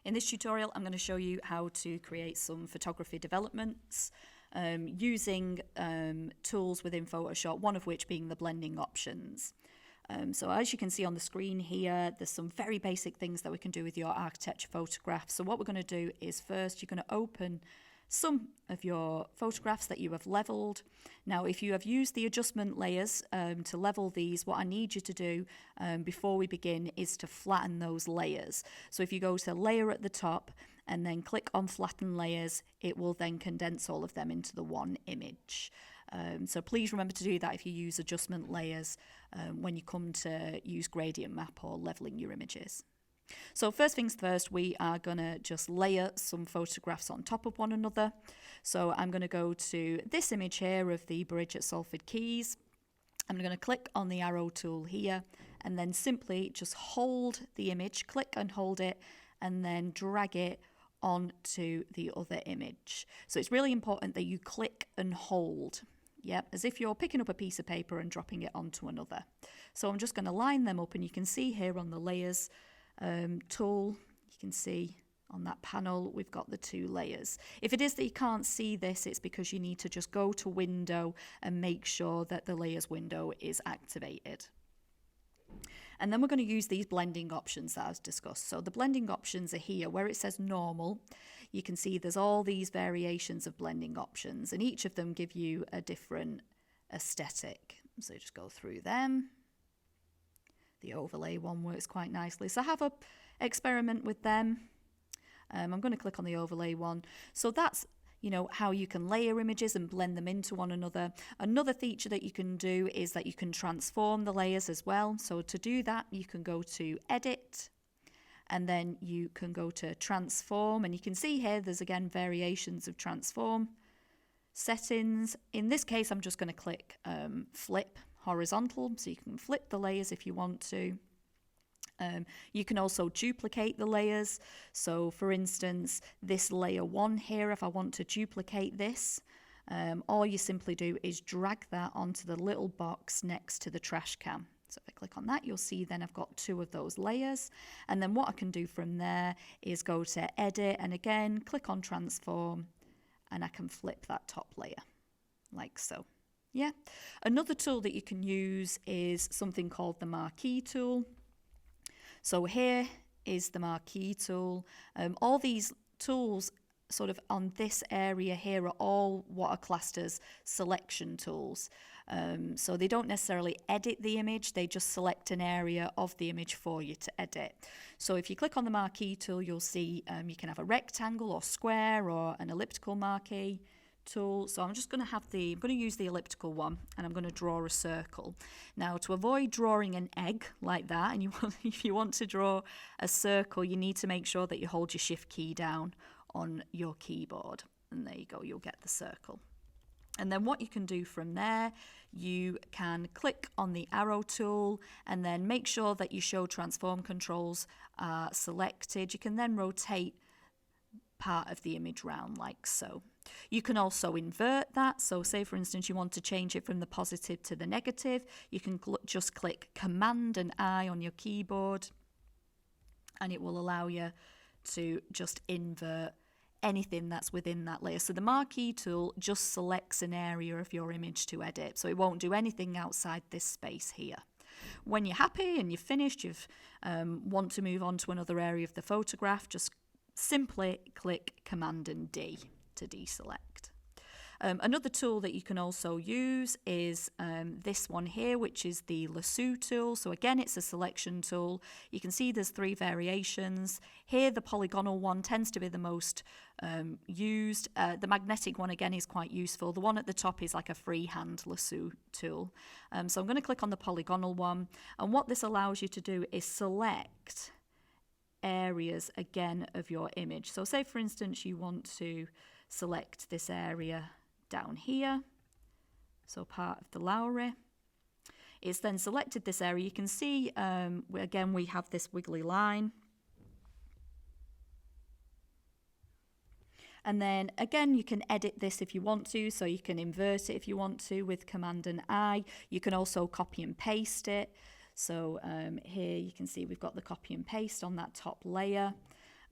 In this tutorial, I'm going to show you how to create some photography developments using tools within Photoshop, one of which being the blending options. So as you can see on the screen here, there's some very basic things that we can do with your architecture photographs. So what we're going to do is first you're going to open some of your photographs that you have leveled. Now, if you have used the adjustment layers to level these, what I need you to do before we begin is to flatten those layers. So if you go to layer at the top and then click on flatten layers, it will then condense all of them into the one image. So please remember to do that if you use adjustment layers when you come to use gradient map or leveling your images. So first things first, we are going to just layer some photographs on top of one another. So I'm going to go to this image here of the bridge at Salford Quays. I'm going to click on the arrow tool here and then simply just hold the image, click and hold it, and then drag it onto the other image. So it's really important that you click and hold. Yep, as if you're picking up a piece of paper and dropping it onto another. So I'm just going to line them up, and you can see here on the layers tool, you can see on that panel we've got the two layers. If it is that you can't see this, it's because you need to just go to window and make sure that the layers window is activated. And then we're going to use these blending options that I've discussed. So the blending options are here where it says normal. You can see there's all these variations of blending options, and each of them give you a different aesthetic. So just go through them. The overlay one works quite nicely. So have a experiment with them. I'm going to click on the overlay one. So that's, you know, how you can layer images and blend them into one another. Another feature that you can do is that you can transform the layers as well. So to do that, you can go to Edit, and then you can go to Transform. And you can see here, there's again variations of transform settings. In this case, I'm just going to click Flip horizontal, so you can flip the layers if you want to. You can also duplicate the layers. So for instance, this layer 1 here, if I want to duplicate this, all you simply do is drag that onto the little box next to the trash can. So if I click on that, you'll see then I've got 2 of those layers. And then what I can do from there is go to Edit, and again, click on Transform, and I can flip that top layer like so. Yeah. Another tool that you can use is something called the Marquee tool. So here is the Marquee tool. All these tools sort of on this area here are all what are classed as selection tools. So they don't necessarily edit the image, they just select an area of the image for you to edit. So if you click on the Marquee tool, you'll see you can have a rectangle or square or an elliptical marquee tool. So I'm just going to use the elliptical one, and I'm going to draw a circle. Now, to avoid drawing an egg like that, and if you want to draw a circle, you need to make sure that you hold your shift key down on your keyboard, and there you go, you'll get the circle. And then what you can do from there, you can click on the arrow tool and then make sure that you show transform controls are selected. You can then rotate part of the image round like so. You can also invert that. So say for instance you want to change it from the positive to the negative, you can just click Command and I on your keyboard, and it will allow you to just invert anything that's within that layer. So the Marquee tool just selects an area of your image to edit, so it won't do anything outside this space here. When you're happy and you've finished, you want to move on to another area of the photograph, just simply click Command and D to deselect. Another tool that you can also use is this one here, which is the Lasso tool. So again, it's a selection tool. You can see there's 3 variations. Here, the polygonal one tends to be the most used. The magnetic one, again, is quite useful. The one at the top is like a freehand lasso tool. So I'm going to click on the polygonal one. And what this allows you to do is select areas again of your image. So say, for instance, you want to select this area down here, so part of the Lowry. It's then selected this area. You can see again we have this wiggly line, and then again you can edit this if you want to, so you can invert it if you want to with Command and I. You can also copy and paste it. So here you can see we've got the copy and paste on that top layer.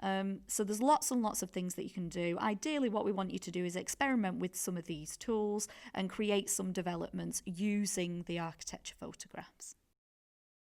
So there's lots and lots of things that you can do. Ideally, what we want you to do is experiment with some of these tools and create some developments using the architecture photographs.